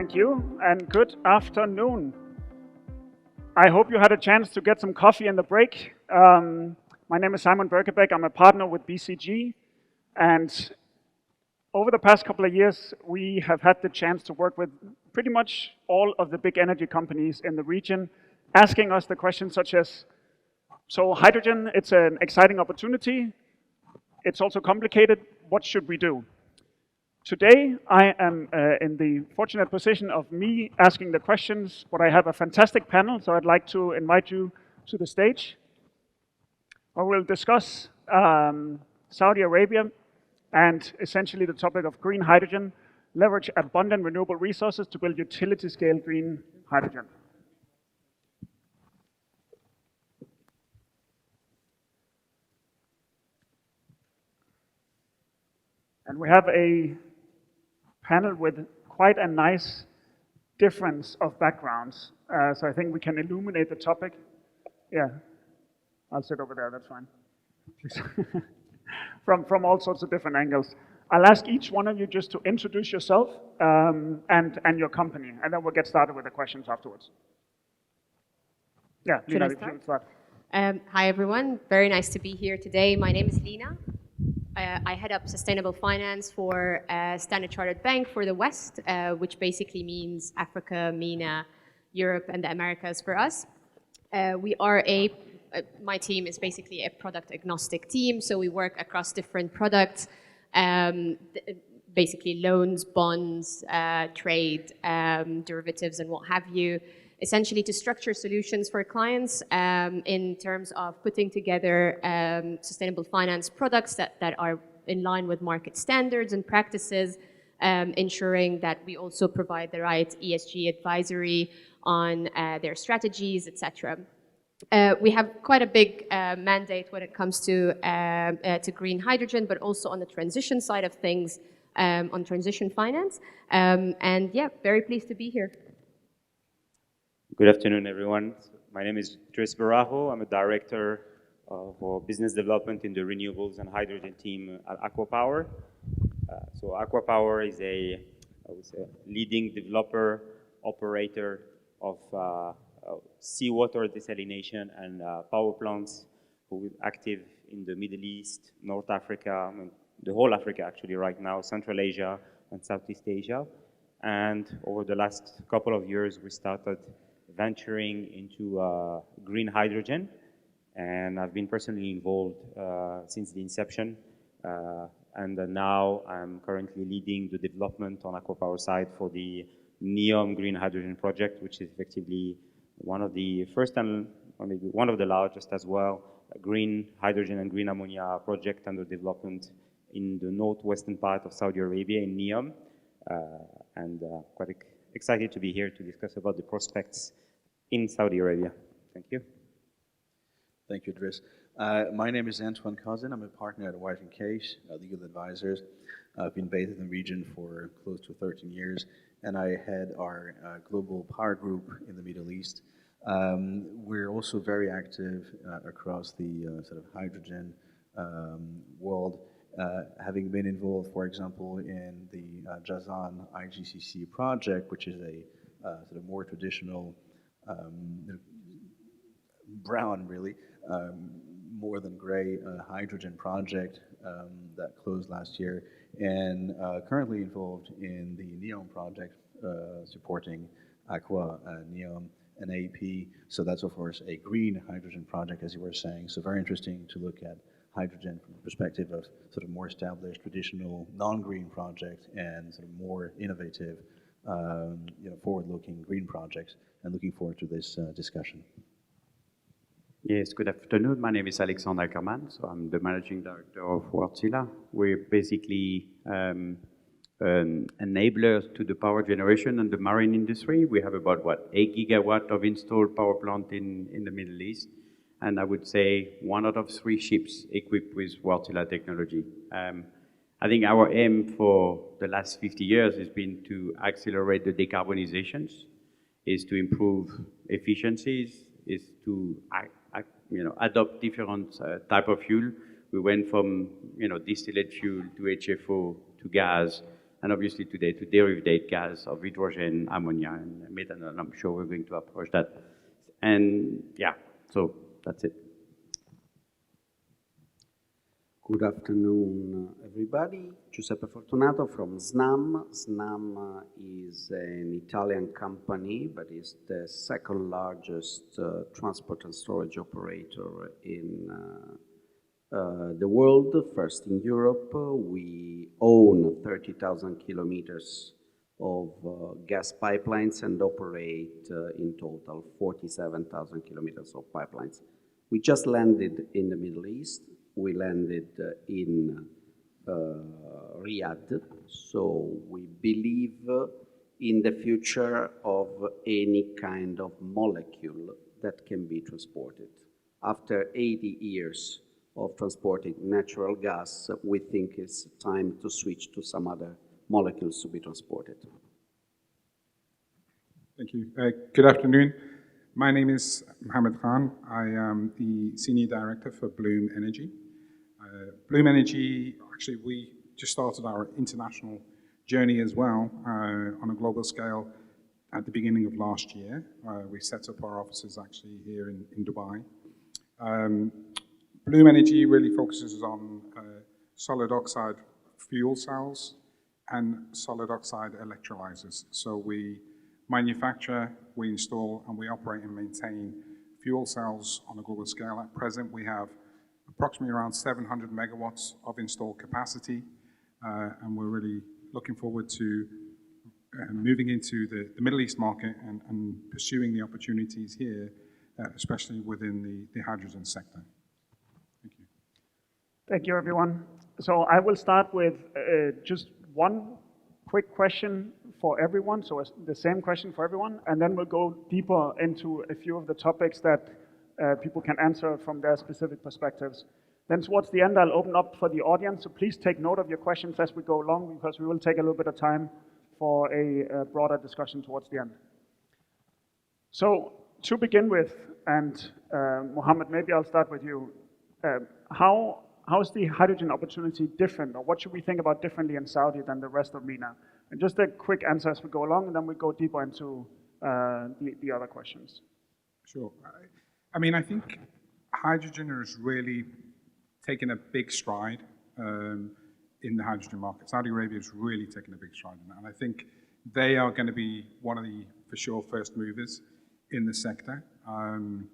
Thank you, and good afternoon. I hope you had a chance to get some coffee in the break. My name is Simon Birkebaek. I'm a partner with BCG, and over the past couple of years, we have had the chance to work with pretty much all of the big energy companies in the region, asking us the questions such as, so hydrogen, it's an exciting opportunity. It's also complicated. What should we do? Today, I am in the fortunate position of me asking the questions, but I have a fantastic panel, so I'd like to invite you to the stage. I will discuss Saudi Arabia and essentially the topic of green hydrogen, leverage abundant renewable resources to build utility-scale green hydrogen. And we have a panel with quite a nice difference of backgrounds. So I think we can illuminate the topic. Yeah, I'll sit over there, that's fine. from all sorts of different angles. I'll ask each one of you just to introduce yourself and your company, and then we'll get started with the questions afterwards. Yeah, Lina, if you can start. Hi everyone, very nice to be here today. My name is Lina. I head up sustainable finance for Standard Chartered Bank for the West, which basically means Africa, MENA, Europe, and the Americas for us. We are my team is basically a product agnostic team, so we work across different products, basically loans, bonds, trade, derivatives, and what have you, essentially to structure solutions for clients in terms of putting together sustainable finance products that are in line with market standards and practices, ensuring that we also provide the right ESG advisory on their strategies, etc. We have quite a big mandate when it comes to green hydrogen, but also on the transition side of things, on transition finance. And yeah, very pleased to be here. Good afternoon, everyone. My name is Giuseppe. I'm a director for business development in the renewables and hydrogen team at ACWA Power. So ACWA Power is I would say, leading developer, operator of seawater desalination and power plants who are active in the Middle East, North Africa, the whole Africa actually right now, Central Asia and Southeast Asia. And over the last couple of years, we started venturing into green hydrogen, and I've been personally involved since the inception. And now I'm currently leading the development on ACWA Power side for the NEOM Green Hydrogen Project, which is effectively one of the first and or maybe one of the largest as well, green hydrogen and green ammonia project under development in the northwestern part of Saudi Arabia in NEOM. And quite excited to be here to discuss about the prospects in Saudi Arabia. Thank you. Thank you, Dries. My name is Antoine Cousin. I'm a partner at White & Case, legal advisors. I've been based in the region for close to 13 years, and I head our global power group in the Middle East. We're also very active across the sort of hydrogen world, having been involved, for example, in the Jazan IGCC project, which is a sort of more traditional brown, really, more than gray hydrogen project that closed last year, and currently involved in the NEOM project supporting ACWA, NEOM, and AP. So that's, of course, a green hydrogen project, as you were saying. So very interesting to look at hydrogen from the perspective of sort of more established, traditional, non-green projects and sort of more innovative, forward-looking green projects, and looking forward to this discussion. Yes, good afternoon. My name is Alexandre Eykerman, so I'm the managing director of Wärtsilä. We're basically an enabler to the power generation and the marine industry. We have about, 8 gigawatt of installed power plant in the Middle East. And I would say 1 out of 3 ships equipped with Wärtsilä technology. I think our aim for the last 50 years has been to accelerate the decarbonizations, is to improve efficiencies, is to adopt different type of fuel. We went from distillate fuel to HFO to gas and obviously today to derivate gas of hydrogen, ammonia, and methanol. I'm sure we're going to approach that. And yeah, so that's it. Good afternoon, everybody. Giuseppe Fortunato from Snam. Snam is an Italian company, but is the second largest transport and storage operator in the world, first in Europe. We own 30,000 kilometers of gas pipelines and operate in total 47,000 kilometers of pipelines. We just landed in the Middle East. We landed in Riyadh, so we believe in the future of any kind of molecule that can be transported. After 80 years of transporting natural gas, we think it's time to switch to some other molecules to be transported. Thank you. Good afternoon. My name is Mohammed. I am the Senior Director for Bloom Energy. Bloom Energy, actually, we just started our international journey as well on a global scale at the beginning of last year. We set up our offices actually here in Dubai. Bloom Energy really focuses on solid oxide fuel cells and solid oxide electrolyzers. So we manufacture, we install, and we operate and maintain fuel cells on a global scale. At present, we have approximately around 700 megawatts of installed capacity, and we're really looking forward to moving into the Middle East market and pursuing the opportunities here, especially within the hydrogen sector. Thank you. Thank you, everyone. So I will start with just one quick question for everyone, so it's the same question for everyone, and then we'll go deeper into a few of the topics that people can answer from their specific perspectives. Then towards the end, I'll open up for the audience, so please take note of your questions as we go along, because we will take a little bit of time for a broader discussion towards the end. So to begin with, and Mohammed, maybe I'll start with you. How is the hydrogen opportunity different, or what should we think about differently in Saudi than the rest of MENA? And just a quick answer as we go along, and then we go deeper into the other questions. Sure. I mean, I think hydrogen has really taken a big stride in the hydrogen market. Saudi Arabia has really taken a big stride in that, and I think they are going to be one of the, for sure, first movers in the sector. And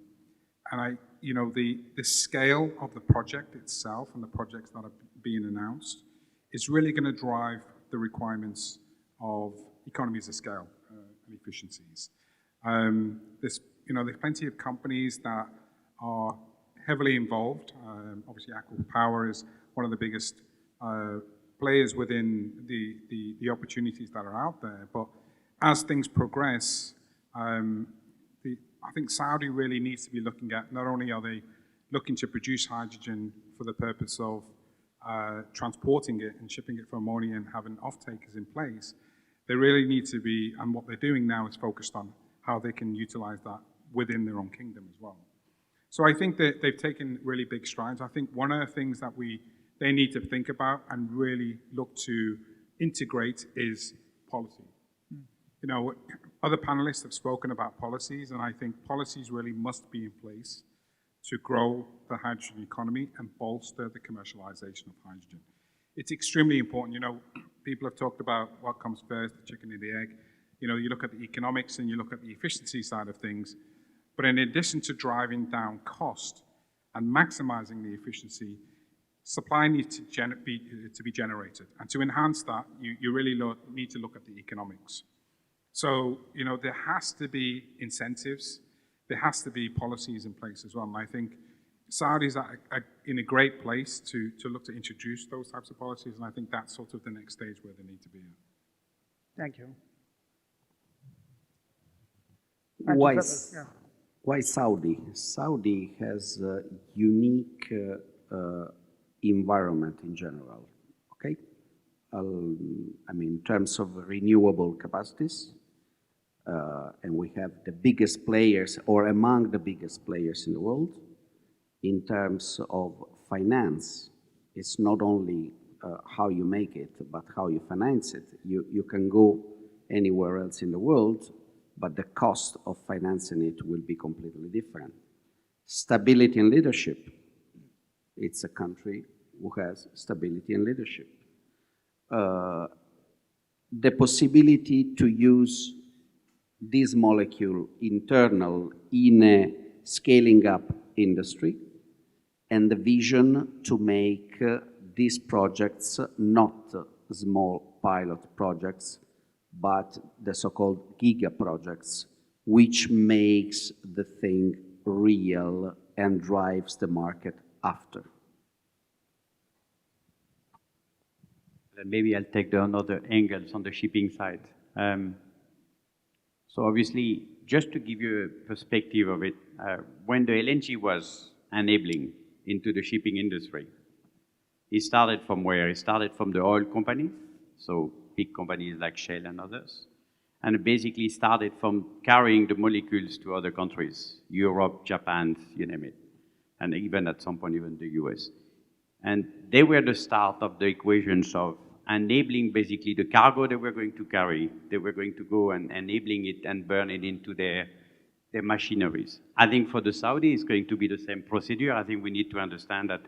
the scale of the project itself and the projects that are being announced is really going to drive the requirements of economies of scale and efficiencies. There's plenty of companies that are heavily involved. Obviously, ACWA Power is one of the biggest players within the opportunities that are out there. But as things progress, I think Saudi really needs to be looking at, not only are they looking to produce hydrogen for the purpose of transporting it and shipping it for ammonia and having off-takers in place, they really need to be, and what they're doing now is focused on how they can utilize that within their own kingdom as well. So I think that they've taken really big strides. I think one of the things that they need to think about and really look to integrate is policy. You know, other panelists have spoken about policies, and I think policies really must be in place to grow the hydrogen economy and bolster the commercialization of hydrogen. It's extremely important. You know, people have talked about what comes first, the chicken and the egg. You know, you look at the economics and you look at the efficiency side of things. But in addition to driving down cost and maximizing the efficiency, supply needs to be generated. And to enhance that, you really need to look at the economics. So, you know, there has to be incentives. There has to be policies in place as well. And I think Saudis are in a great place to look to introduce those types of policies. And I think that's sort of the next stage where they need to be at. Thank you. Why Saudi? Saudi has a unique environment in general, okay? I mean, in terms of renewable capacities, and we have the biggest players, or among the biggest players in the world. In terms of finance, it's not only how you make it, but how you finance it. You can go anywhere else in the world, but the cost of financing it will be completely different. Stability and leadership. It's a country who has stability and leadership. The possibility to use this molecule internal in a scaling up industry, and the vision to make these projects not small pilot projects, but the so-called giga projects, which makes the thing real and drives the market after. And maybe I'll take the another angles on the shipping side. So obviously, just to give you a perspective of it, when the LNG was enabling into the shipping industry, it started from where? It started from the oil companies, so big companies like Shell and others, and it basically started from carrying the molecules to other countries, Europe, Japan, you name it, and even at some point, even the US. And they were the start of the equations of enabling basically the cargo they were going to carry. They were going to go and enabling it and burn it into their machineries. I think for the Saudi, it's going to be the same procedure. I think we need to understand that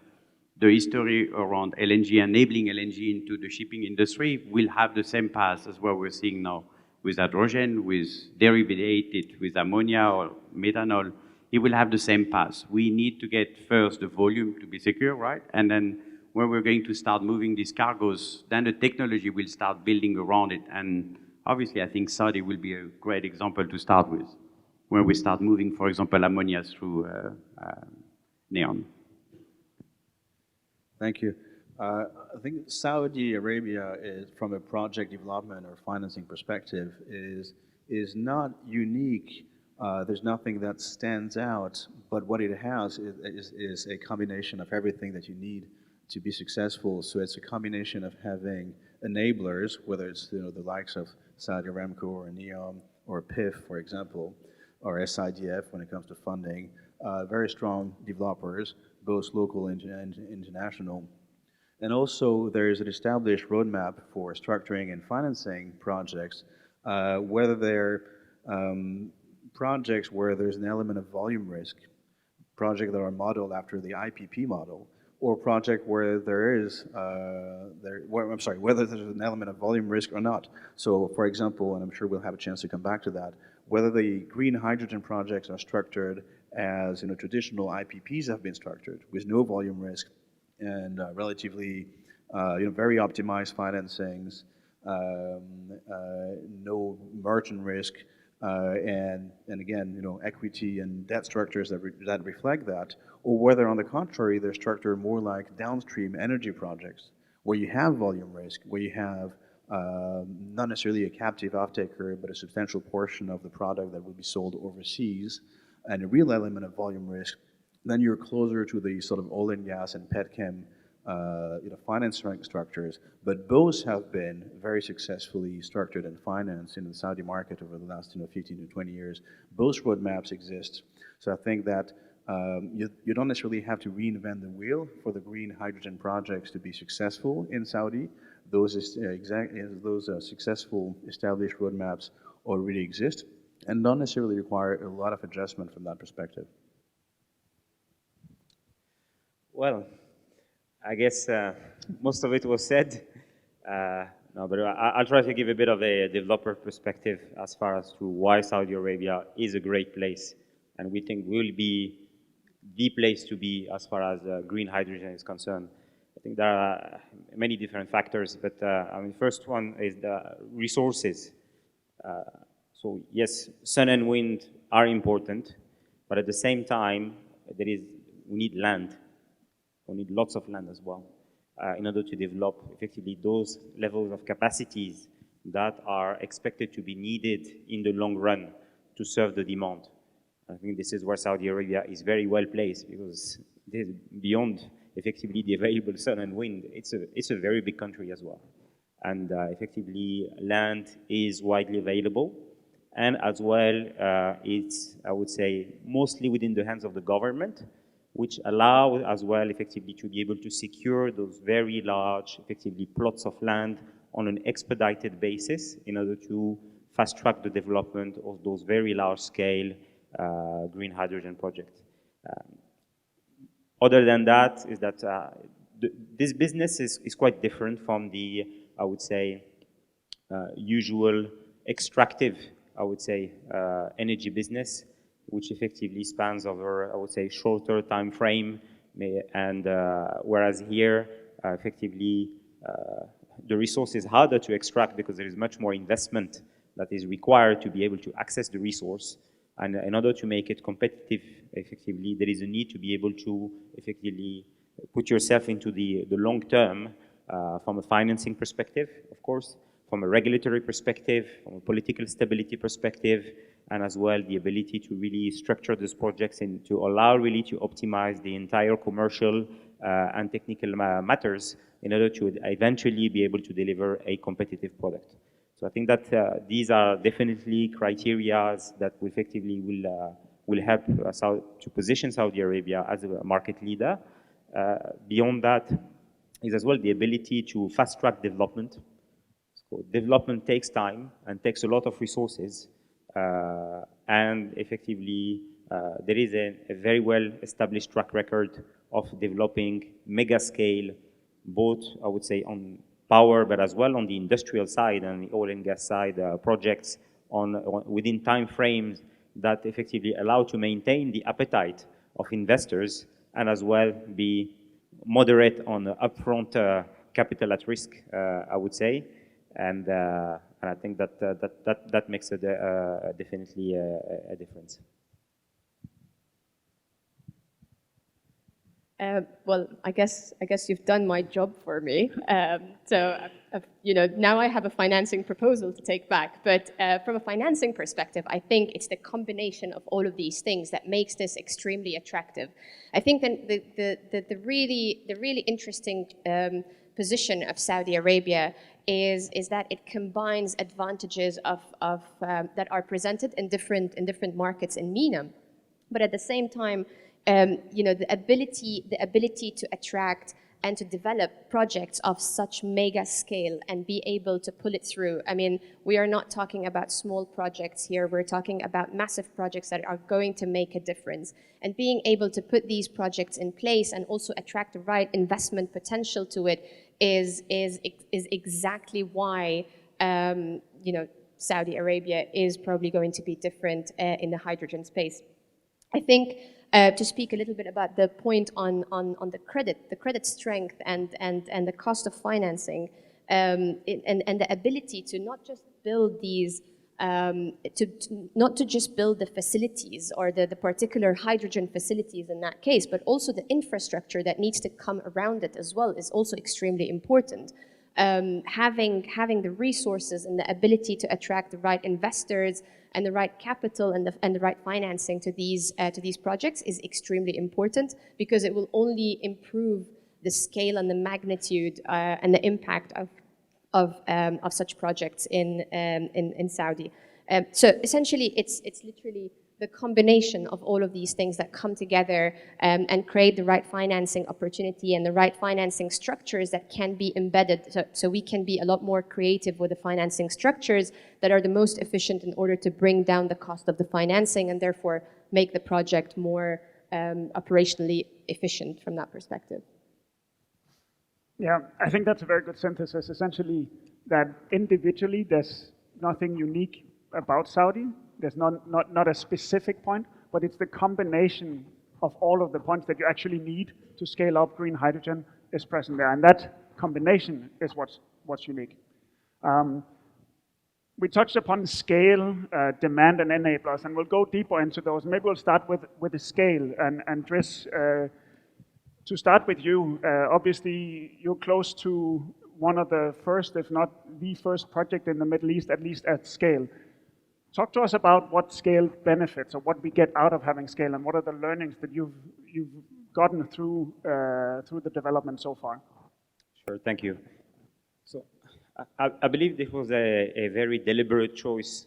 the history around LNG, enabling LNG into the shipping industry will have the same path as what we're seeing now with hydrogen, with derivated, with ammonia or methanol. It will have the same path. We need to get first the volume to be secure, right? And then when we're going to start moving these cargoes, then the technology will start building around it. And obviously, I think Saudi will be a great example to start with, when we start moving, for example, ammonia through NEOM. Thank you. I think Saudi Arabia is, from a project development or financing perspective, is not unique. There's nothing that stands out, but what it has is a combination of everything that you need to be successful. So it's a combination of having enablers, whether it's the likes of Saudi Aramco or NEOM or PIF, for example, or SIDF when it comes to funding, very strong developers, both local and international. And also there's an established roadmap for structuring and financing projects, whether they're projects where there's an element of volume risk, projects that are modeled after the IPP model, or project where there is, whether there's an element of volume risk or not. So for example, and I'm sure we'll have a chance to come back to that, whether the green hydrogen projects are structured as traditional IPPs have been structured with no volume risk and relatively very optimized financings, no merchant risk, and again, equity and debt structures that reflect that, or whether on the contrary, they're structured more like downstream energy projects where you have volume risk, where you have not necessarily a captive off-taker, but a substantial portion of the product that will be sold overseas, and a real element of volume risk. Then you're closer to the sort of oil and gas and petchem finance structures, but both have been very successfully structured and financed in the Saudi market over the last 15 to 20 years. Both roadmaps exist. So I think that you don't necessarily have to reinvent the wheel for the green hydrogen projects to be successful in Saudi. Those successful established roadmaps already exist and don't necessarily require a lot of adjustment from that perspective. Well, I guess most of it was said. No, but I'll try to give a bit of a developer perspective as far as to why Saudi Arabia is a great place, and we think will be the place to be as far as green hydrogen is concerned. I think there are many different factors, but first one is the resources. So yes, sun and wind are important, but at the same time, we need land. We need lots of land as well in order to develop effectively those levels of capacities that are expected to be needed in the long run to serve the demand. I think this is where Saudi Arabia is very well placed, because beyond effectively the available sun and wind, it's a very big country as well. And effectively land is widely available, and as well it's, I would say, mostly within the hands of the government. which allow as well effectively to be able to secure those very large, effectively plots of land on an expedited basis in order to fast track the development of those very large scale green hydrogen projects. Other than that is that this business is quite different from the, I would say, usual extractive, I would say, energy business, which effectively spans over, I would say, shorter time frame, and whereas here, effectively, the resource is harder to extract because there is much more investment that is required to be able to access the resource. And in order to make it competitive, effectively, there is a need to be able to effectively put yourself into the long term from a financing perspective, of course, from a regulatory perspective, from a political stability perspective, and as well the ability to really structure these projects and to allow really to optimize the entire commercial and technical matters in order to eventually be able to deliver a competitive product. So I think that these are definitely criteria that effectively will help to position Saudi Arabia as a market leader. Beyond that is as well the ability to fast track development. So development takes time and takes a lot of resources, and effectively there is a very well established track record of developing mega scale, both I would say on power, but as well on the industrial side and the oil and gas side projects within time frames that effectively allow to maintain the appetite of investors and as well be moderate on the upfront capital at risk, I would say, and I think that makes definitely a difference. Well, I guess you've done my job for me. So, now I have a financing proposal to take back. But from a financing perspective, I think it's the combination of all of these things that makes this extremely attractive. I think the really interesting position of Saudi Arabia is that it combines advantages of that are presented in different markets in MENA, but at the same time, the ability to attract and to develop projects of such mega scale and be able to pull it through. I mean, we are not talking about small projects here. We're talking about massive projects that are going to make a difference. And being able to put these projects in place and also attract the right investment potential to it is exactly why Saudi Arabia is probably going to be different in the hydrogen space. I think to speak a little bit about the point on the credit strength and the cost of financing, and the ability to not just build these, not to just build the facilities or the particular hydrogen facilities in that case, but also the infrastructure that needs to come around it as well is also extremely important. Having the resources and the ability to attract the right investors and the right capital and the right financing to these projects is extremely important, because it will only improve the scale and the magnitude and the impact of such projects in Saudi. So essentially, it's literally the combination of all of these things that come together and create the right financing opportunity and the right financing structures that can be embedded. So we can be a lot more creative with the financing structures that are the most efficient in order to bring down the cost of the financing and therefore make the project more operationally efficient from that perspective. Yeah, I think that's a very good synthesis. Essentially, that individually there's nothing unique about Saudi. There's not a specific point, but it's the combination of all of the points that you actually need to scale up green hydrogen is present there, and that combination is what's unique. We touched upon scale, demand, and enablers, and we'll go deeper into those. Maybe we'll start with the scale, and Driss, to start with you, obviously you're close to one of the first, if not the first project in the Middle East, at least at scale. Talk to us about what scale benefits or what we get out of having scale, and what are the learnings that you've gotten through the development so far. Sure, thank you. So I believe this was a very deliberate choice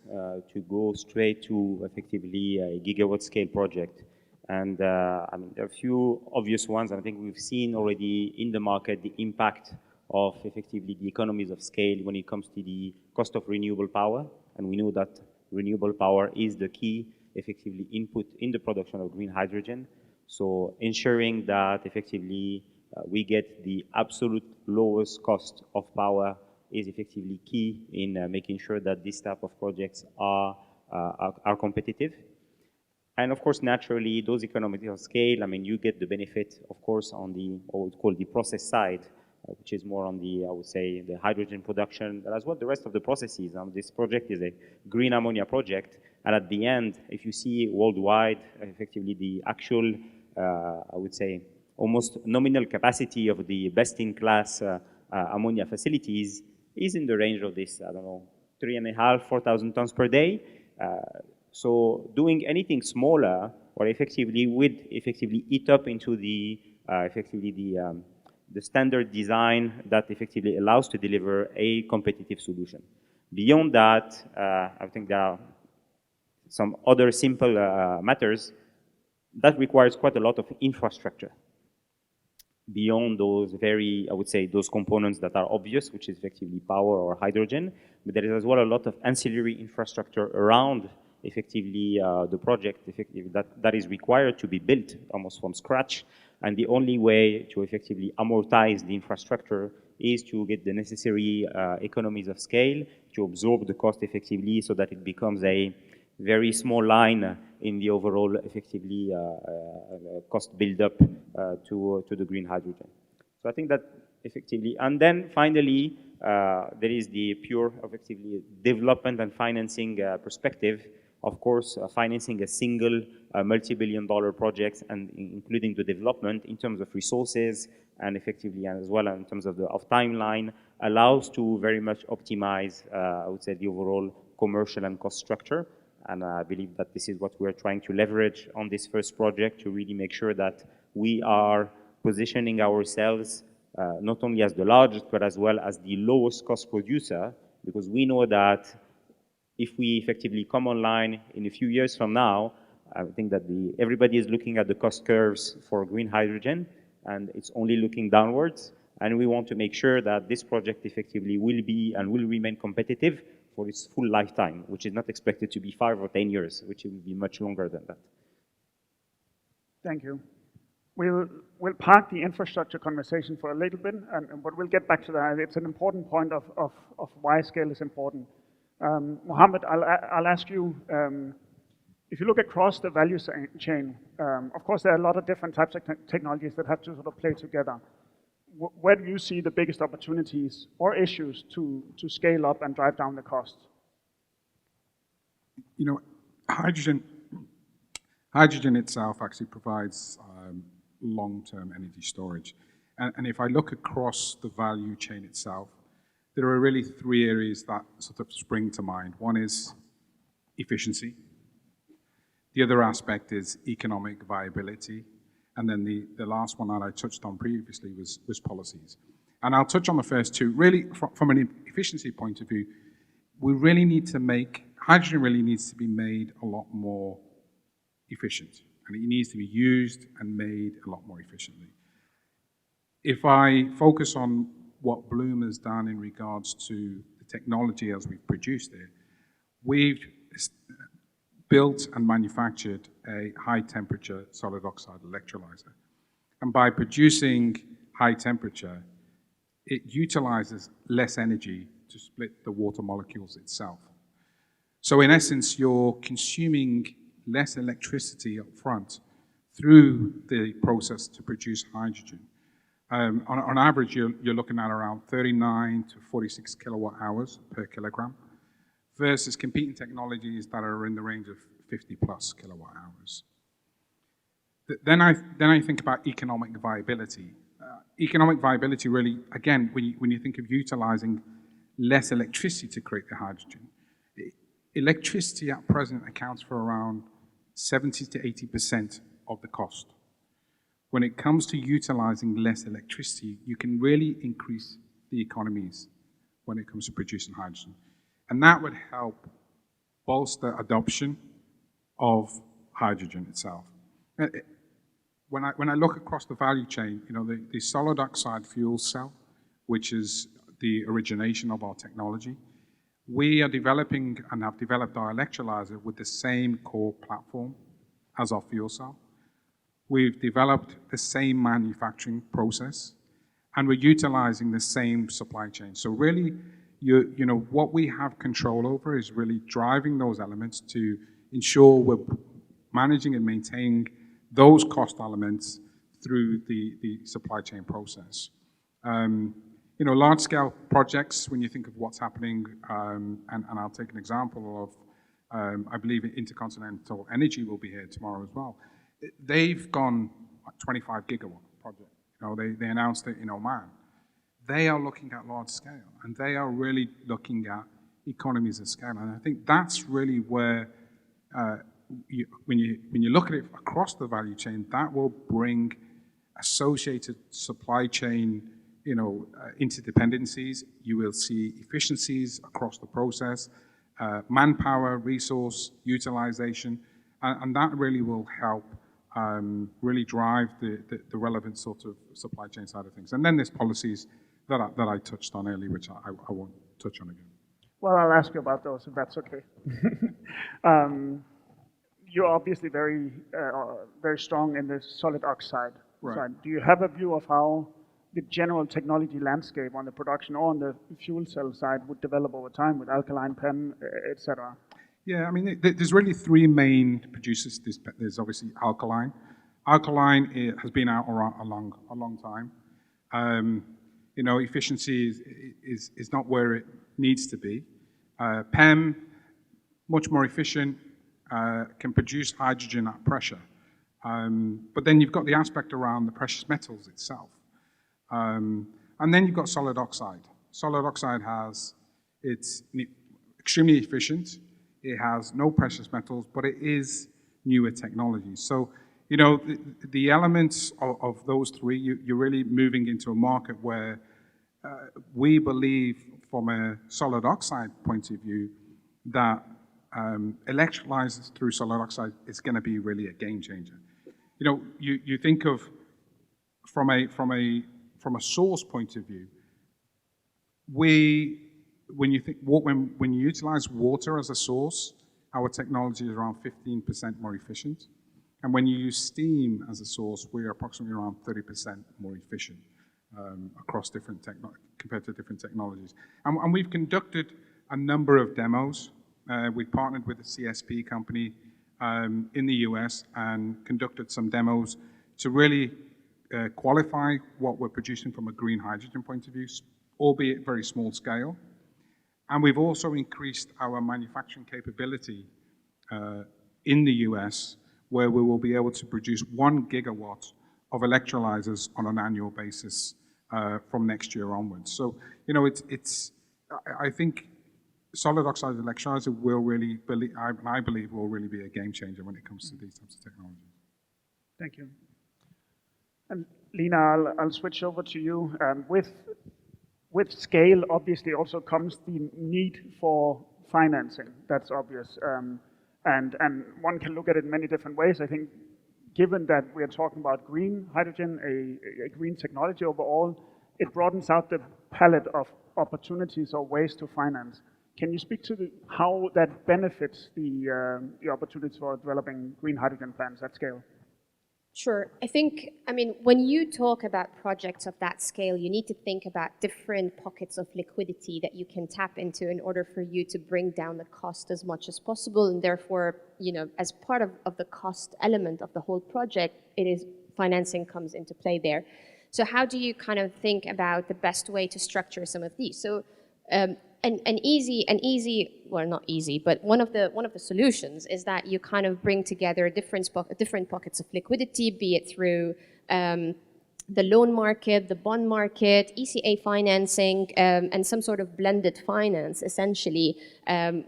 to go straight to effectively a gigawatt scale project. And I mean, there are a few obvious ones. I think we've seen already in the market the impact of effectively the economies of scale when it comes to the cost of renewable power. And we know that renewable power is the key, effectively, input in the production of green hydrogen. So ensuring that effectively we get the absolute lowest cost of power is effectively key in making sure that this type of projects are competitive. And of course, naturally, those economies of scale, I mean, you get the benefit, of course, on the, what we call the process side, which is more on the, I would say, the hydrogen production, but as well the rest of the processes. This project is a green ammonia project, and at the end, if you see worldwide, effectively the actual, I would say, almost nominal capacity of the best-in-class ammonia facilities is in the range of this, I don't know, 3,500, 4,000 tons per day. So doing anything smaller or effectively would effectively eat up into the the standard design that effectively allows to deliver a competitive solution. Beyond that, I think there are some other simple matters that requires quite a lot of infrastructure. Beyond those very, I would say, those components that are obvious, which is effectively power or hydrogen, but there is as well a lot of ancillary infrastructure around effectively the project effectively that is required to be built almost from scratch. And the only way to effectively amortize the infrastructure is to get the necessary economies of scale to absorb the cost effectively so that it becomes a very small line in the overall effectively cost build-up to the green hydrogen. So I think that effectively, and then finally, there is the pure effectively development and financing perspective. Of course, financing a single multi-billion-dollar project and including the development in terms of resources and effectively and as well in terms of the timeline allows to very much optimize, I would say, the overall commercial and cost structure. And I believe that this is what we're trying to leverage on this first project to really make sure that we are positioning ourselves not only as the largest, but as well as the lowest cost producer, because we know that if we effectively come online in a few years from now, I think that everybody is looking at the cost curves for green hydrogen, and it's only looking downwards. And we want to make sure that this project effectively will be and will remain competitive for its full lifetime, which is not expected to be 5 or 10 years, which will be much longer than that. Thank you. We'll park the infrastructure conversation for a little bit, but we'll get back to that. It's an important point of why scale is important. Mohammed, I'll ask you, if you look across the value chain, of course there are a lot of different types of technologies that have to sort of play together. Where do you see the biggest opportunities or issues to scale up and drive down the cost? You know, hydrogen itself actually provides long-term energy storage. And if I look across the value chain itself, there are really 3 areas that sort of spring to mind. One is efficiency. The other aspect is economic viability. And then the last one that I touched on previously was policies. And I'll touch on the first two. Really, from an efficiency point of view, we really need to hydrogen really needs to be made a lot more efficient. And it needs to be used and made a lot more efficiently. If I focus on what Bloom has done in regards to the technology as we've produced it, we've built and manufactured a high-temperature solid oxide electrolyzer. And by producing high temperature, it utilizes less energy to split the water molecules itself. So in essence, you're consuming less electricity up front through the process to produce hydrogen. On average, you're looking at around 39 to 46 kilowatt hours per kilogram versus competing technologies that are in the range of 50 plus kilowatt hours. Then I think about economic viability. Economic viability really, again, when you think of utilizing less electricity to create the hydrogen, electricity at present accounts for around 70 to 80% of the cost. When it comes to utilizing less electricity, you can really increase the economies when it comes to producing hydrogen. And that would help bolster adoption of hydrogen itself. when I look across the value chain, you know, the solid oxide fuel cell, which is the origination of our technology, we are developing and have developed our electrolyzer with the same core platform as our fuel cell. We've developed the same manufacturing process, and we're utilizing the same supply chain. So really, you know, what we have control over is really driving those elements to ensure we're managing and maintaining those cost elements through the supply chain process. You know, large-scale projects, when you think of what's happening, and I'll take an example of, I believe Intercontinental Energy will be here tomorrow as well. They've gone 25 gigawatt project. You know, they announced it in Oman. They are looking at large scale, and they are really looking at economies of scale. And I think that's really where, when you look at it across the value chain, that will bring associated supply chain, you know, interdependencies. You will see efficiencies across the process, manpower, resource utilization, and that really will help really drive the relevant sort of supply chain side of things. And then there's policies that I touched on earlier, which I won't touch on again. Well, I'll ask you about those if that's okay. You're obviously very strong in the solid oxide side. Do you have a view of how the general technology landscape on the production or on the fuel cell side would develop over time with alkaline, PEM, etc.? Yeah, I mean, there's really three main producers. There's obviously alkaline. Alkaline has been out around a long time. You know, efficiency is not where it needs to be. PEM, much more efficient, can produce hydrogen at pressure. But then you've got the aspect around the precious metals itself. And then you've got solid oxide. Solid oxide it's extremely efficient. It has no precious metals, but it is newer technology. So, you know, the elements of those three, you're really moving into a market where we believe from a solid oxide point of view that electrolyzers through solid oxide is going to be really a game changer. You know, you think of from a source point of view, when you utilize water as a source, our technology is around 15% more efficient. And when you use steam as a source, we are approximately around 30% more efficient across compared to different technologies. And we've conducted a number of demos. We've partnered with a CSP company in the US and conducted some demos to really qualify what we're producing from a green hydrogen point of view, albeit very small scale. And we've also increased our manufacturing capability in the US, where we will be able to produce 1 gigawatt of electrolyzers on an annual basis from next year onwards. So, you know, I think solid oxide electrolyzer will really, I believe, will really be a game changer when it comes to these types of technologies. Thank you. And Lina, I'll switch over to you. With scale, obviously, also comes the need for financing. That's obvious. And one can look at it in many different ways. I think, given that we are talking about green hydrogen, a green technology overall, it broadens out the palette of opportunities or ways to finance. Can you speak to how that benefits the opportunities for developing green hydrogen plants at scale? Sure. I mean, when you talk about projects of that scale, you need to think about different pockets of liquidity that you can tap into in order for you to bring down the cost as much as possible. And therefore, you know, as part of the cost element of the whole project, financing comes into play there. So how do you kind of think about the best way to structure some of these? So well, not easy, but one of the solutions is that you kind of bring together different pockets of liquidity, be it through the loan market, the bond market, ECA financing, and some sort of blended finance, essentially,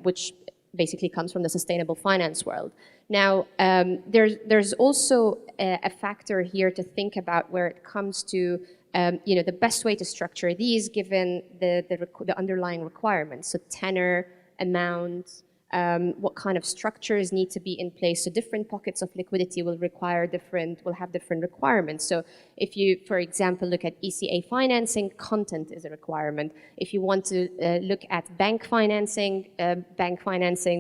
which basically comes from the sustainable finance world. Now, there's also a factor here to think about where it comes to you know, the best way to structure these given the underlying requirements. So tenor, amount, what kind of structures need to be in place. So different pockets of liquidity will have different requirements. So if you, for example, look at ECA financing, content is a requirement. If you want to look at bank financing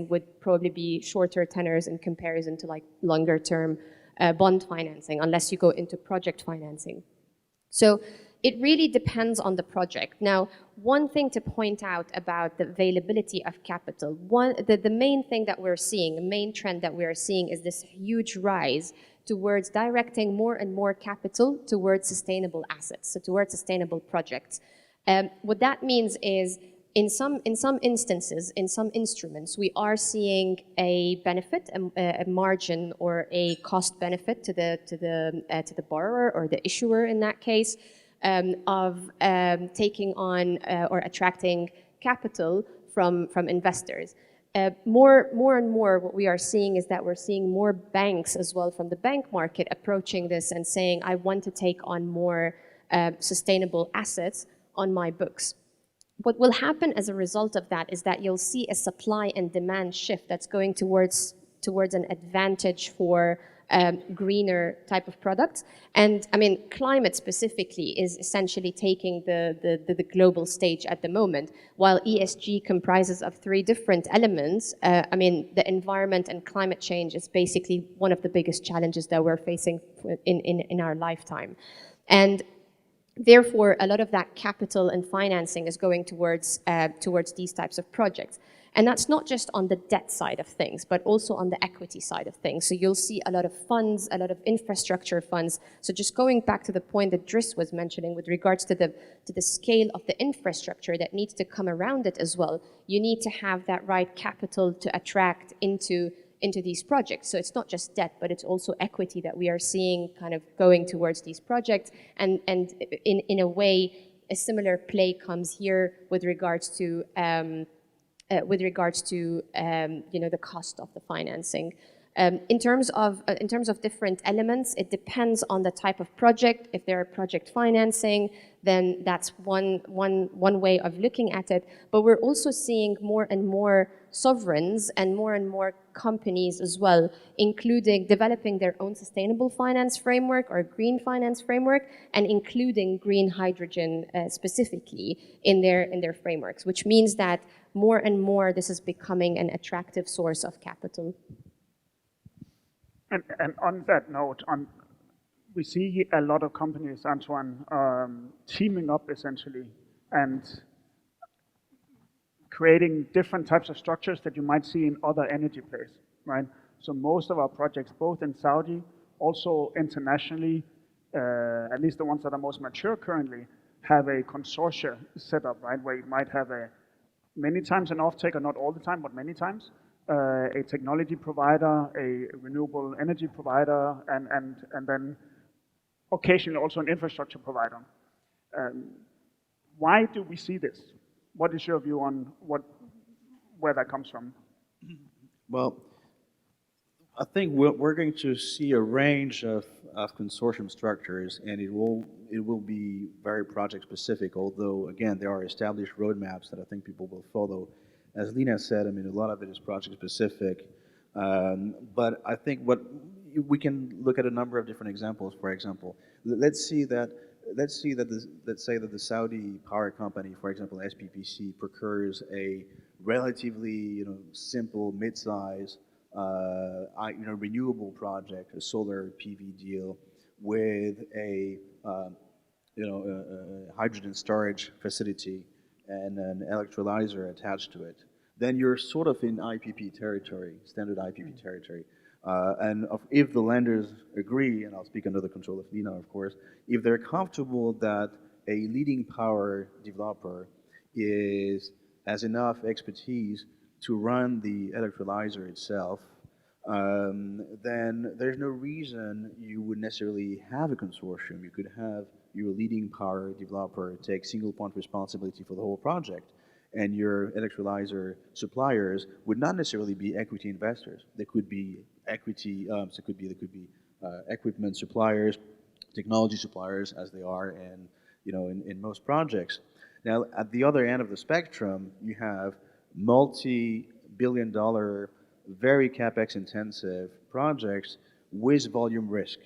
would probably be shorter tenors in comparison to like longer term bond financing, unless you go into project financing. So it really depends on the project. Now, one thing to point out about the availability of capital, the main thing that we're seeing, the main trend that we're seeing is this huge rise towards directing more and more capital towards sustainable assets, so towards sustainable projects. What that means is, in some instances, in some instruments, we are seeing a benefit, a margin or a cost benefit to the borrower or the issuer in that case, of taking on or attracting capital from investors. More and more, what we are seeing is that we're seeing more banks as well from the bank market approaching this and saying, I want to take on more sustainable assets on my books. What will happen as a result of that is that you'll see a supply and demand shift that's going towards an advantage for greener type of products. And I mean, climate specifically is essentially taking the global stage at the moment. While ESG comprises of 3 different elements, I mean, the environment and climate change is basically one of the biggest challenges that we're facing in our lifetime. And therefore, a lot of that capital and financing is going towards these types of projects. And that's not just on the debt side of things, but also on the equity side of things. So you'll see a lot of funds, a lot of infrastructure funds. So just going back to the point that Dries was mentioning with regards to the scale of the infrastructure that needs to come around it as well, you need to have that right capital to attract into these projects. So it's not just debt, but it's also equity that we are seeing kind of going towards these projects. And in a way, a similar play comes here with regards to the cost of the financing. In terms of different elements, it depends on the type of project. If they're project financing, then that's one way of looking at it. But we're also seeing more and more sovereigns and more companies as well, including developing their own sustainable finance framework or green finance framework, and including green hydrogen specifically in their frameworks, which means that more and more this is becoming an attractive source of capital. And on that note, we see a lot of companies, Antoine, teaming up essentially and creating different types of structures that you might see in other energy plays, right? So most of our projects, both in Saudi, also internationally, at least the ones that are most mature currently, have a consortia set up, right? Where you might have many times an off-taker, not all the time, but many times, a technology provider, a renewable energy provider, and then occasionally also an infrastructure provider. Why do we see this? What is your view on where that comes from? Well, I think we're going to see a range of consortium structures, and it will be very project specific, although again there are established roadmaps that I think people will follow. As Lina said, I mean, a lot of it is project specific, but I think we can look at a number of different examples. For example, let's say that the Saudi power company, for example, SPPC, procures a relatively simple mid-size renewable project, a solar PV deal with a hydrogen storage facility and an electrolyzer attached to it. Then you're sort of in IPP territory, standard IPP territory. And if the lenders agree, and I'll speak under the control of Lina, of course, if they're comfortable that a leading power developer has enough expertise to run the electrolyzer itself, then there's no reason you would necessarily have a consortium. You could have your leading power developer take single point responsibility for the whole project, and your electrolyzer suppliers would not necessarily be equity investors. They could be equity, there could be equipment suppliers, technology suppliers, as they are in most projects. Now, at the other end of the spectrum, you have multi multi-billion-dollar, very capex-intensive projects with volume risk,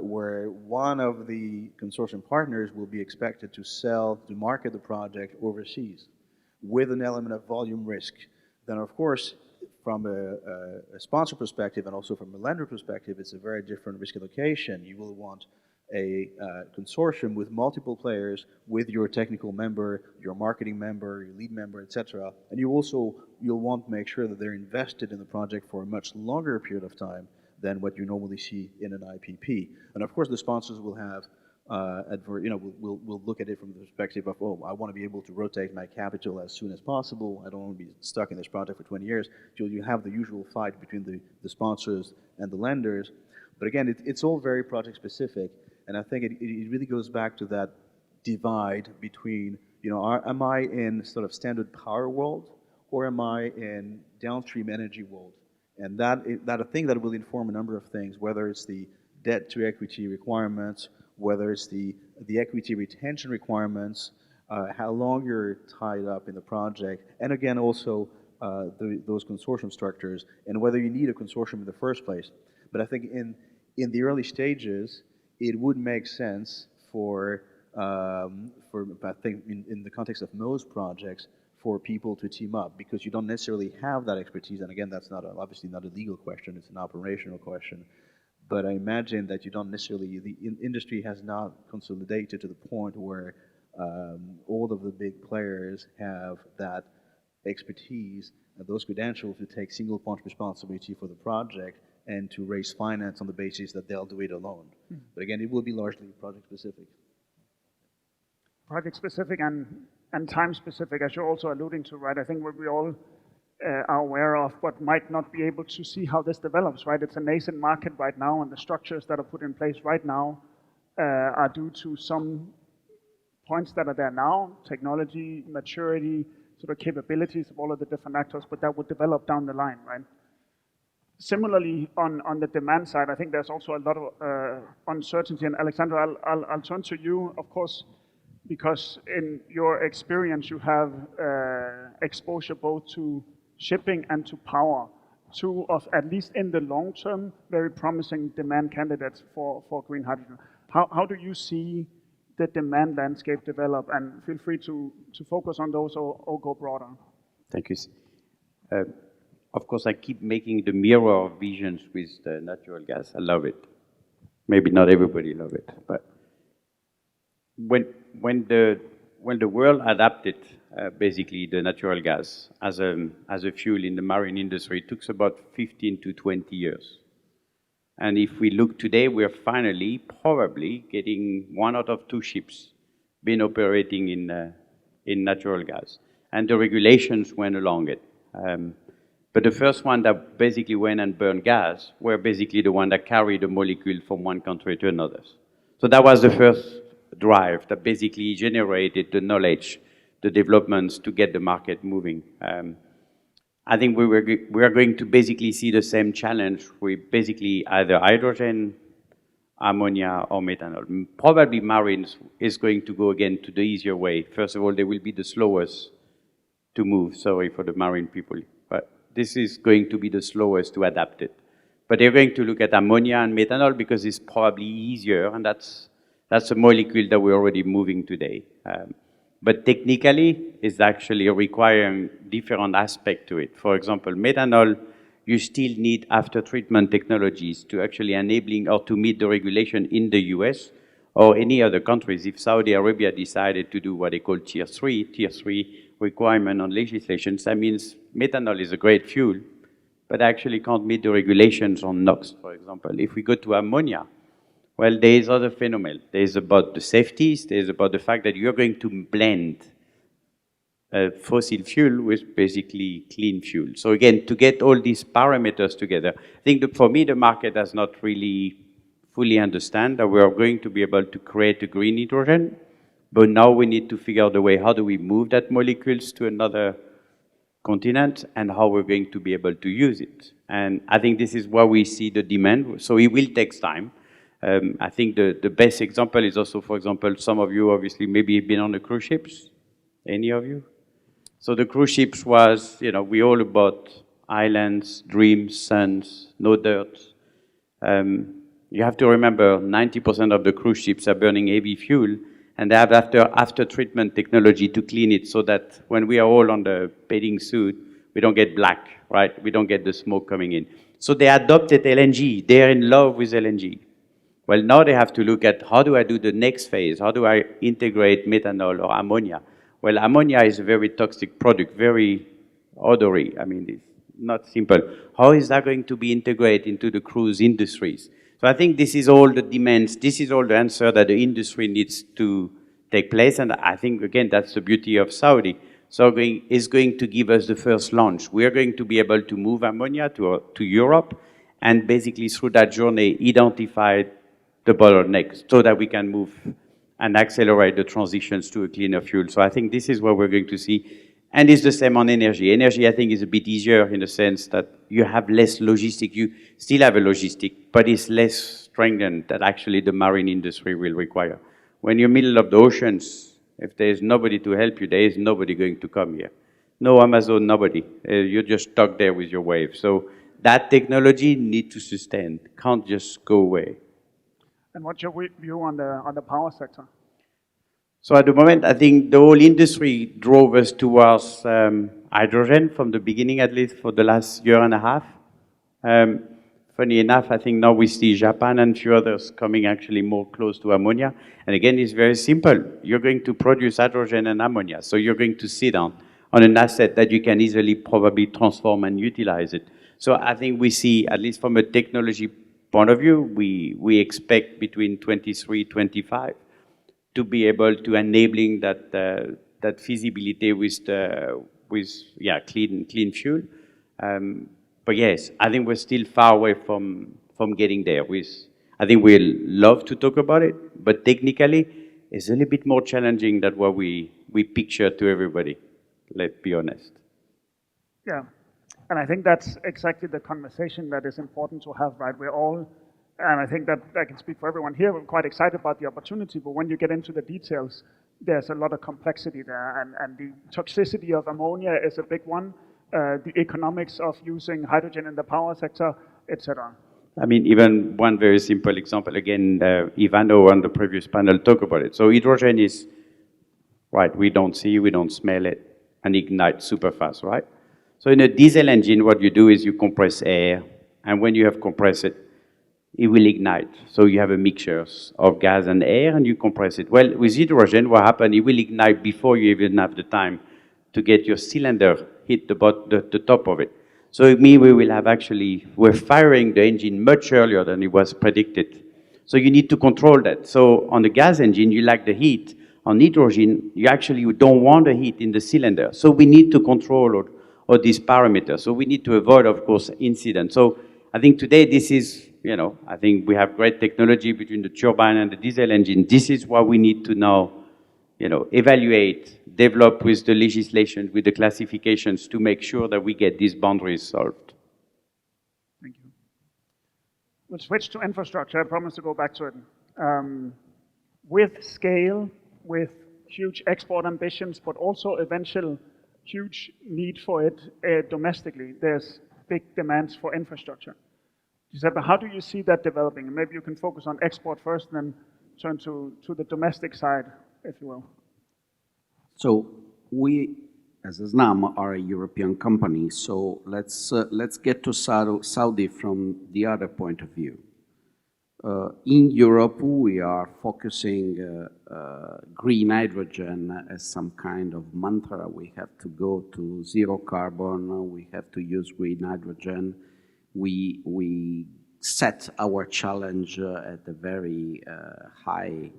where one of the consortium partners will be expected to market the project overseas with an element of volume risk. Then, of course, from a sponsor perspective and also from a lender perspective, it's a very different risk allocation. You will want a consortium with multiple players, with your technical member, your marketing member, your lead member, etc. And you'll want to make sure that they're invested in the project for a much longer period of time than what you normally see in an IPP. And of course, the sponsors will have, we'll look at it from the perspective of, oh, I want to be able to rotate my capital as soon as possible. I don't want to be stuck in this project for 20 years. So you have the usual fight between the sponsors and the lenders. But again, it's all very project specific. And I think it really goes back to that divide between, am I in sort of standard power world, or am I in downstream energy world? And that I think that will inform a number of things, whether it's the debt to equity requirements, whether it's the equity retention requirements, how long you're tied up in the project, and again also those consortium structures, and whether you need a consortium in the first place. But I think in the early stages, it would make sense for I think in the context of most projects, for people to team up, because you don't necessarily have that expertise. And again, that's obviously not a legal question, it's an operational question. But I imagine that you don't necessarily, the industry has not consolidated to the point where all of the big players have that expertise and those credentials to take single point responsibility for the project and to raise finance on the basis that they'll do it alone. But again, it will be largely project specific. Project specific and time specific, as you're also alluding to, right? I think what we all are aware of, but might not be able to see how this develops, right? It's a nascent market right now, and the structures that are put in place right now are due to some points that are there now, technology, maturity, sort of capabilities of all of the different actors, but that would develop down the line, right? Similarly, on the demand side, I think there's also a lot of uncertainty. And Alexandre, I'll turn to you, of course, because in your experience, you have exposure both to shipping and to power, two of, at least in the long term, very promising demand candidates for green hydrogen. How do you see the demand landscape develop? And feel free to focus on those or go broader. Thank you. Of course, I keep making the mirror of visions with the natural gas. I love it. Maybe not everybody love it, but when the world adapted basically the natural gas as a fuel in the marine industry, it took about 15 to 20 years. And if we look today, we're finally probably getting 1 out of 2 ships been operating in natural gas, and the regulations went along it. But the first one that basically went and burned gas were basically the one that carried the molecule from one country to another. So that was the first drive that basically generated the knowledge, the developments to get the market moving. I think we are going to basically see the same challenge with basically either hydrogen, ammonia, or methanol. Probably marines is going to go again to the easier way. First of all, they will be the slowest to move, sorry for the marine people. But this is going to be the slowest to adapt it. But they're going to look at ammonia and methanol because it's probably easier, and that's a molecule that we're already moving today. But technically, it's actually requiring different aspect to it. For example, methanol, you still need after-treatment technologies to actually enabling or to meet the regulation in the US or any other countries. If Saudi Arabia decided to do what they call tier 3 requirement on legislation, that means methanol is a great fuel, but actually can't meet the regulations on NOx, for example. If we go to ammonia, well, there is other phenomenon. There's about the safeties, there's about the fact that you're going to blend fossil fuel with basically clean fuel. So again, to get all these parameters together, I think that for me, the market does not really fully understand that we are going to be able to create a green hydrogen, but now we need to figure out the way, how do we move that molecules to another continent and how we're going to be able to use it. And I think this is where we see the demand. So it will take time. I think the best example is also, for example, some of you obviously maybe have been on the cruise ships. Any of you? So the cruise ships was, we all about islands, dreams, suns, no dirt. You have to remember 90% of the cruise ships are burning heavy fuel, and they have after treatment technology to clean it so that when we are all on the bathing suit, we don't get black, right? We don't get the smoke coming in. So they adopted LNG. They're in love with LNG. Well, now they have to look at how do I do the next phase? How do I integrate methanol or ammonia? Well, ammonia is a very toxic product, very odory. I mean, it's not simple. How is that going to be integrated into the cruise industries? So I think this is all the demands, this is all the answer that the industry needs to take place. And I think, again, that's the beauty of Saudi. Saudi is going to give us the first launch. We are going to be able to move ammonia to Europe and basically through that journey identify the bottlenecks so that we can move and accelerate the transitions to a cleaner fuel. So I think this is what we're going to see. And it's the same on energy. Energy, I think, is a bit easier in the sense that you have less logistic. You still have a logistic, but it's less strengthened that actually the marine industry will require. When you're middle of the oceans, if there's nobody to help you, there is nobody going to come here. No Amazon, nobody. You're just stuck there with your wave. So that technology needs to sustain, can't just go away. And what's your view on the power sector? So at the moment, I think the whole industry drove us towards hydrogen from the beginning, at least for the last year and a half. Funny enough, I think now we see Japan and a few others coming actually more close to ammonia. And again, it's very simple. You're going to produce hydrogen and ammonia. So you're going to sit on an asset that you can easily probably transform and utilize it. So I think we see, at least from a technology point of view, we expect between 23, 25 to be able to enabling that feasibility with clean fuel. But yes, I think we're still far away from getting there. I think we'll love to talk about it, but technically it's a little bit more challenging than what we picture to everybody. Let's be honest. Yeah, and I think that's exactly the conversation that is important to have, right? We're all, and I think that I can speak for everyone here, we're quite excited about the opportunity, but when you get into the details, there's a lot of complexity there, and the toxicity of ammonia is a big one, the economics of using hydrogen in the power sector, etc. I mean, even one very simple example, again, Ivano on the previous panel talked about it. So hydrogen is, right, we don't see, we don't smell it, and ignites super fast, right? So in a diesel engine, what you do is you compress air, and when you have compressed it, it will ignite. So you have a mixture of gas and air, and you compress it. Well, with hydrogen, what happens, it will ignite before you even have the time to get your cylinder hit the top of it. So it means we will have we're firing the engine much earlier than it was predicted. So you need to control that. So on the gas engine, you lack the heat. On hydrogen, you don't want the heat in the cylinder. So we need to control all these parameters. So we need to avoid, of course, incidents. So I think today this is, I think we have great technology between the turbine and the diesel engine. This is what we need to now, evaluate, develop with the legislation, with the classifications to make sure that we get these boundaries solved. Thank you. We'll switch to infrastructure. I promise to go back to it. With scale, with huge export ambitions, but also eventual huge need for it domestically, there's big demands for infrastructure. Giuseppe, how do you see that developing? Maybe you can focus on export first and then turn to the domestic side, if you will. So we, as a Snam, are a European company, so let's get to Saudi from the other point of view. In Europe, we are focusing green hydrogen as some kind of mantra. We have to go to zero carbon, we have to use green hydrogen. We set our challenge at a very high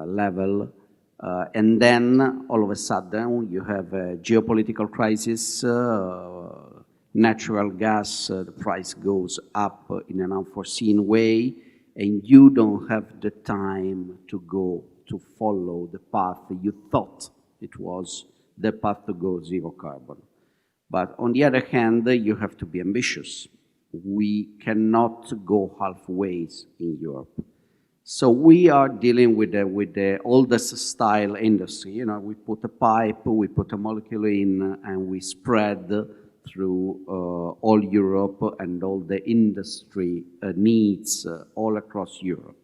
level. And then, all of a sudden, you have a geopolitical crisis, natural gas, the price goes up in an unforeseen way, and you don't have the time to follow the path you thought it was the path to go zero carbon. But on the other hand, you have to be ambitious. We cannot go halfway in Europe. So we are dealing with the oldest style industry. You know, we put a pipe, we put a molecule in, and we spread through all Europe and all the industry needs all across Europe.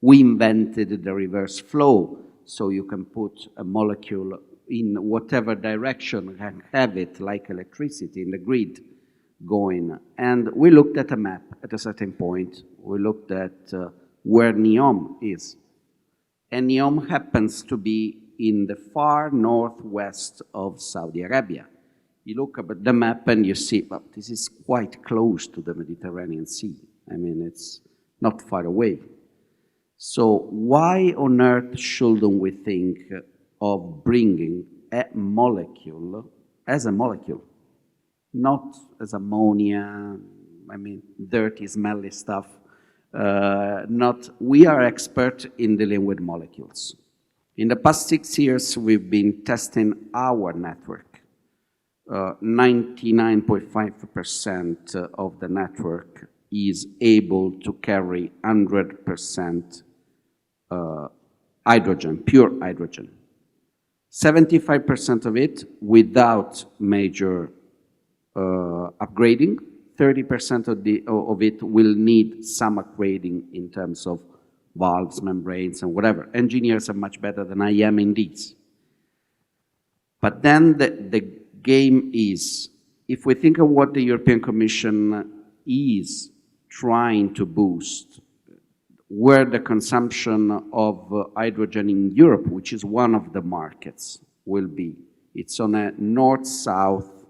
We invented the reverse flow, so you can put a molecule in whatever direction and have it like electricity in the grid going. And we looked at a map at a certain point. We looked at where NEOM is. And NEOM happens to be in the far northwest of Saudi Arabia. You look at the map and you see, well, this is quite close to the Mediterranean Sea. I mean, it's not far away. So why on earth shouldn't we think of bringing a molecule as a molecule, not as ammonia, I mean, dirty, smelly stuff. We are expert in dealing with molecules. In the past 6 years, we've been testing our network. 99.5% of the network is able to carry 100% hydrogen, pure hydrogen. 75% of it without major upgrading. 30% of it will need some upgrading in terms of valves, membranes, and whatever. Engineers are much better than I am in these. But then the game is, if we think of what the European Commission is trying to boost, where the consumption of hydrogen in Europe, which is one of the markets, will be. It's on a north-south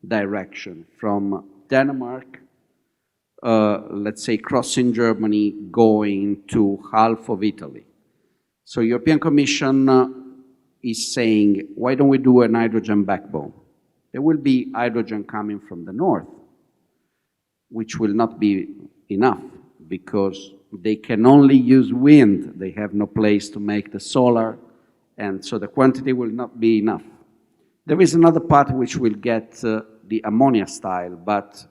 direction from Denmark, let's say crossing Germany, going to half of Italy. So European Commission is saying, why don't we do an hydrogen backbone? There will be hydrogen coming from the north, which will not be enough because they can only use wind. They have no place to make the solar, and so the quantity will not be enough. There is another part which will get the ammonia style, but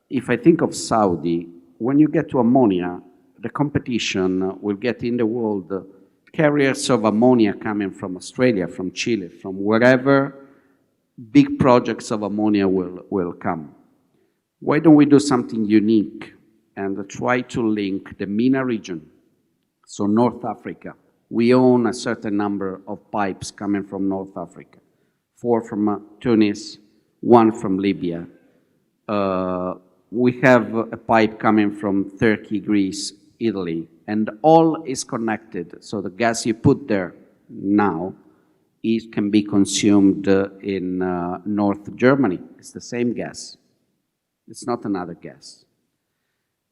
if I think of Saudi, when you get to ammonia, the competition will get in the world carriers of ammonia coming from Australia, from Chile, from wherever big projects of ammonia will come. Why don't we do something unique and try to link the MENA region, so North Africa? We own a certain number of pipes coming from North Africa, 4 from Tunis, 1 from Libya. We have a pipe coming from Turkey, Greece, Italy, and all is connected. So the gas you put there now can be consumed in North Germany. It's the same gas. It's not another gas.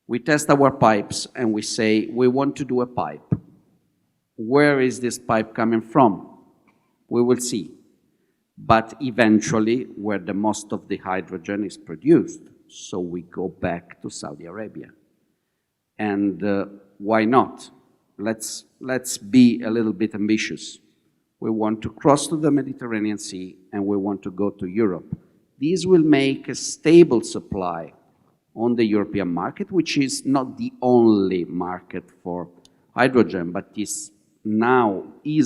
We test our pipes and we say, we want to do a pipe. Where is this pipe coming from? We will see. But eventually, where the most of the hydrogen is produced, so we go back to Saudi Arabia. And why not? Let's be a little bit ambitious. We want to cross to the Mediterranean Sea and we want to go to Europe. These will make a stable supply on the European market, which is not the only market for hydrogen, but is now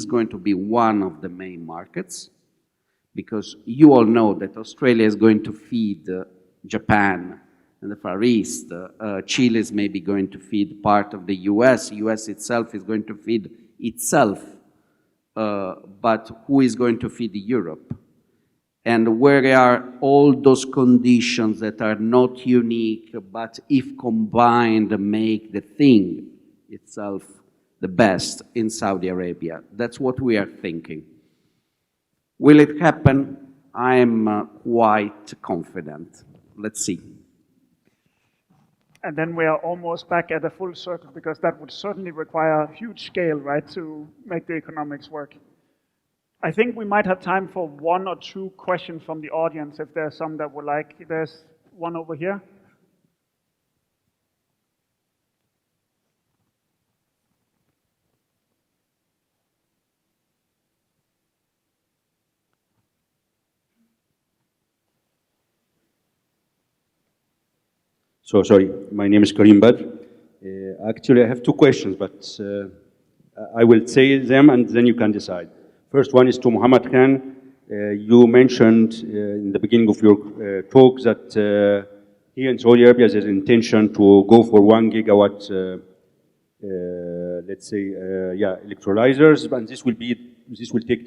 going to be one of the main markets, because you all know that Australia is going to feed Japan and the Far East. Chile is maybe going to feed part of the US. US itself is going to feed itself. But who is going to feed Europe? And where are all those conditions that are not unique, but if combined make the thing itself the best in Saudi Arabia? That's what we are thinking. Will it happen? I'm quite confident. Let's see. And then we are almost back at a full circle, because that would certainly require a huge scale, right, to make the economics work. I think we might have time for 1 or 2 questions from the audience, if there's some that would like. There's one over here. So, sorry, my name is Karim Badr. Actually, I have two questions, but I will say them and then you can decide. First one is to Mohammed Khan. You mentioned in the beginning of your talk that here in Saudi Arabia there's an intention to go for 1 gigawatt, let's say, electrolyzers, and this will take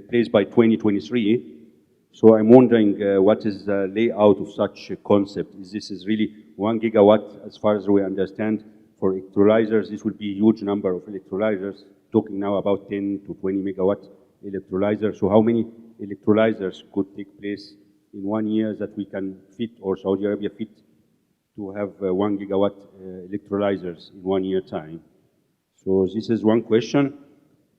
place by 2023. So I'm wondering what is the layout of such a concept? Is this really 1 gigawatt, as far as we understand, for electrolyzers? This will be a huge number of electrolyzers, talking now about 10 to 20 megawatt electrolyzers. So how many electrolyzers could take place in 1 year that we can fit, or Saudi Arabia fit, to have 1 gigawatt electrolyzers in 1 year time? So this is one question.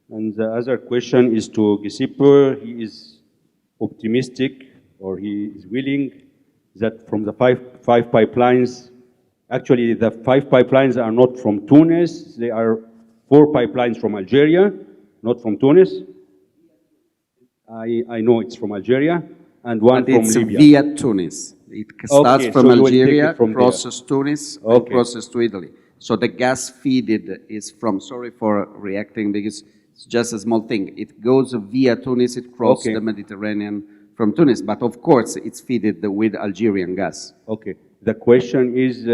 And the other question is to Giuseppe. He is optimistic, or he is willing, that from the five pipelines, actually the 5 pipelines are not from Tunis, they are 4 pipelines from Algeria, not from Tunis. I know it's from Algeria, and one from Libya. It's via Tunis. It starts from Algeria, crosses Tunis, and crosses to Italy. So the gas feeded is from, sorry for reacting, because it's just a small thing. It goes via Tunis, it crosses the Mediterranean from Tunis, but of course it's feeded with Algerian gas. Okay. The question is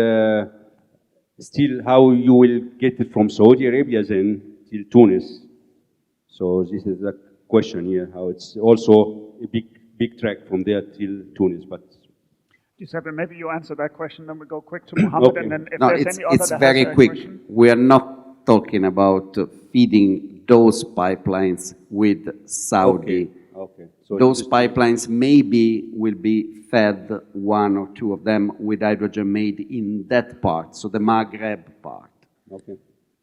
still how you will get it from Saudi Arabia then till Tunis. So this is the question here, how it's also a big track from there till Tunis. But Giuseppe, maybe you answer that question, then we go quick to Mohammed, and then if there's any other it's very quick. We are not talking about feeding those pipelines with Saudi. So those pipelines maybe will be fed, 1 or 2 of them, with hydrogen made in that part, so the Maghreb part.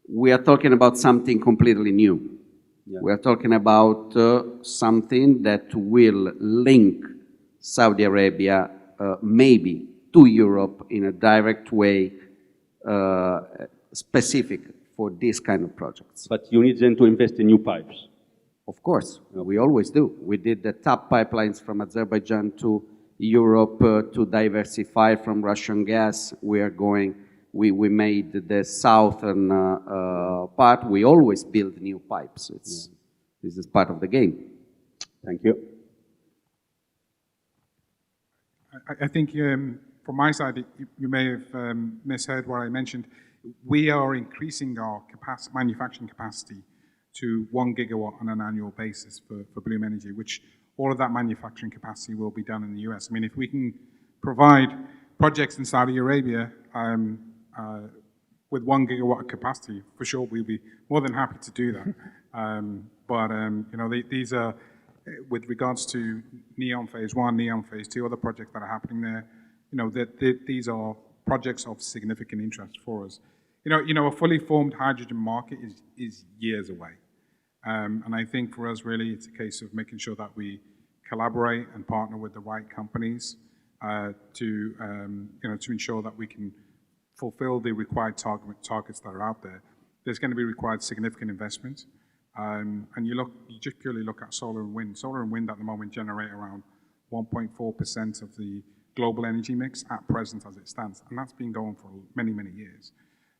We are talking about something completely new. We are talking about something that will link Saudi Arabia maybe to Europe in a direct way, specific for this kind of projects. But you need then to invest in new pipes. Of course, we always do. We did the TAP pipelines from Azerbaijan to Europe to diversify from Russian gas. We made the southern part. We always build new pipes. This is part of the game. Thank you. I think from my side, you may have misheard what I mentioned. We are increasing our manufacturing capacity to 1 gigawatt on an annual basis for Bloom Energy, which all of that manufacturing capacity will be done in the US. I mean, if we can provide projects in Saudi Arabia with 1 gigawatt of capacity, for sure we'll be more than happy to do that. You know, these are, with regards to NEOM Phase 1, NEOM Phase 2, other projects that are happening there, you know, these are projects of significant interest for us. You know, a fully formed hydrogen market is years away. And I think for us, really, it's a case of making sure that we collaborate and partner with the right companies to ensure that we can fulfill the required targets that are out there. There's going to be required significant investment. And you just purely look at solar and wind. Solar and wind at the moment generate around 1.4% of the global energy mix at present as it stands. And that's been going for many, many years.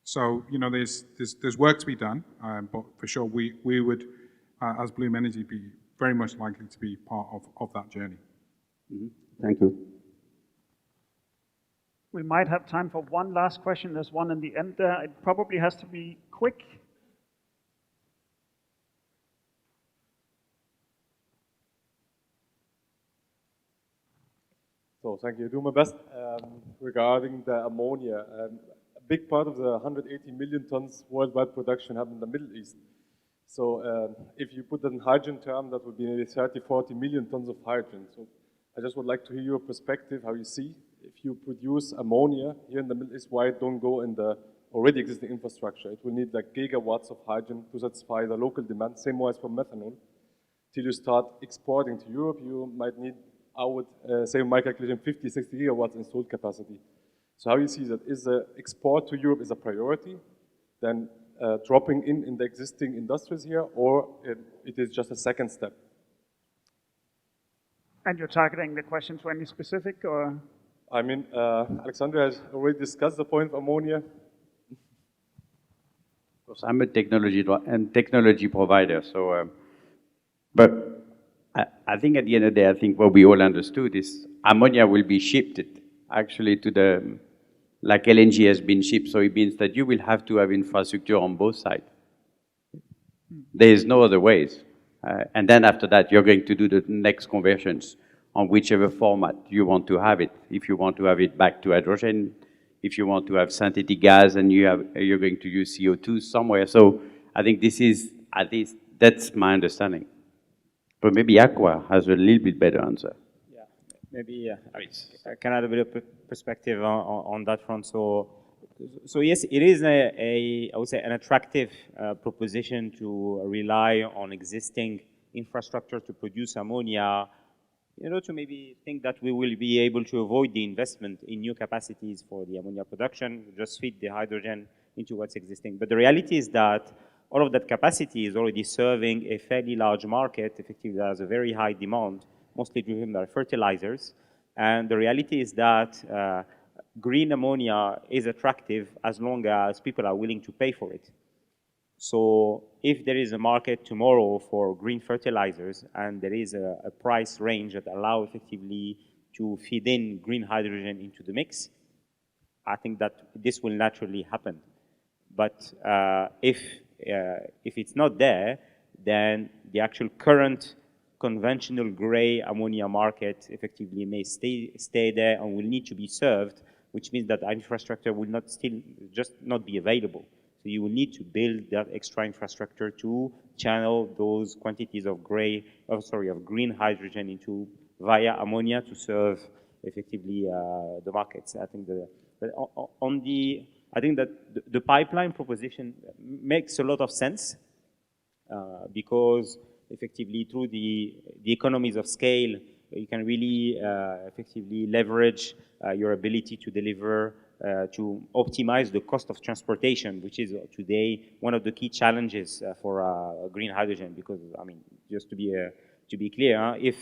So, you know, there's work to be done, but for sure we would, as Bloom Energy, be very much likely to be part of that journey. Thank you. We might have time for one last question. There's one in the end there. It probably has to be quick. So thank you. Do my best regarding the ammonia. A big part of the 180 million tons worldwide production happen in the Middle East. So if you put that in hydrogen term, that would be maybe 30, 40 million tons of hydrogen. So I just would like to hear your perspective, how you see, if you produce ammonia here in the Middle East, why it don't go in the already existing infrastructure? It will need like gigawatts of hydrogen to satisfy the local demand, same way as for methanol. Till you start exporting to Europe, you might need, I would say my calculation, 50, 60 gigawatts installed capacity. So how you see that? Is the export to Europe is a priority, then dropping in the existing industries here, or it is just a second step? And you're targeting the question to any specific, or? I mean, Alexandre has already discussed the point of ammonia. course. I'm a technology provider, so, but I think at the end of the day, I think what we all understood is ammonia will be shipped actually to the, like LNG has been shipped, so it means that you will have to have infrastructure on both sides. There is no other ways. And then after that, you're going to do the next conversions on whichever format you want to have it. If you want to have it back to hydrogen, if you want to have synthetic gas and you're going to use CO2 somewhere. So I think this is, at least that's my understanding. But maybe ACWA has a little bit better answer. Yeah, maybe I can add a bit of perspective on that front. So yes, it is I would say, an attractive proposition to rely on existing infrastructure to produce ammonia, to maybe think that we will be able to avoid the investment in new capacities for the ammonia production, just feed the hydrogen into what's existing. But the reality is that all of that capacity is already serving a fairly large market, effectively that has a very high demand, mostly driven by fertilizers. And the reality is that green ammonia is attractive as long as people are willing to pay for it. So if there is a market tomorrow for green fertilizers and there is a price range that allows effectively to feed in green hydrogen into the mix, I think that this will naturally happen. But if it's not there, then the actual current conventional gray ammonia market effectively may stay there and will need to be served, which means that infrastructure will just not be available. So you will need to build that extra infrastructure to channel those quantities of green hydrogen into via ammonia to serve effectively the markets. I think I think that the pipeline proposition makes a lot of sense because effectively through the economies of scale, you can really effectively leverage your ability to deliver, to optimize the cost of transportation, which is today one of the key challenges for green hydrogen. Because I mean, just to be clear, if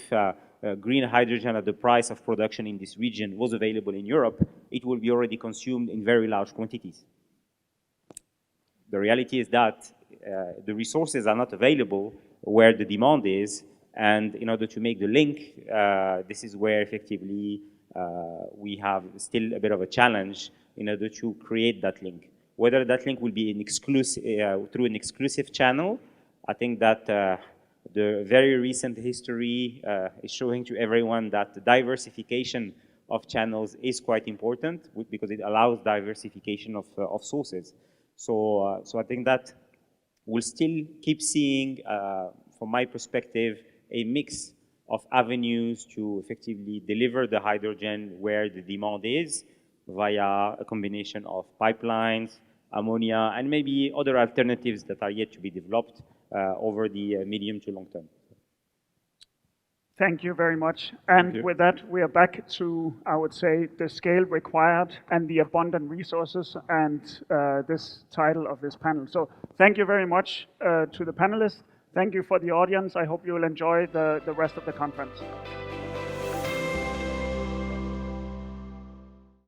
green hydrogen at the price of production in this region was available in Europe, it will be already consumed in very large quantities. The reality is that the resources are not available where the demand is, and in order to make the link, this is where effectively we have still a bit of a challenge in order to create that link. Whether that link will be through an exclusive channel, I think that the very recent history is showing to everyone that the diversification of channels is quite important because it allows diversification of sources. So I think that we'll still keep seeing, from my perspective, a mix of avenues to effectively deliver the hydrogen where the demand is via a combination of pipelines, ammonia, and maybe other alternatives that are yet to be developed over the medium to long term. Thank you very much. And with that, we are back to, I would say, the scale required and the abundant resources and this title of this panel. So thank you very much to the panelists. Thank you for the audience. I hope you will enjoy the rest of the conference.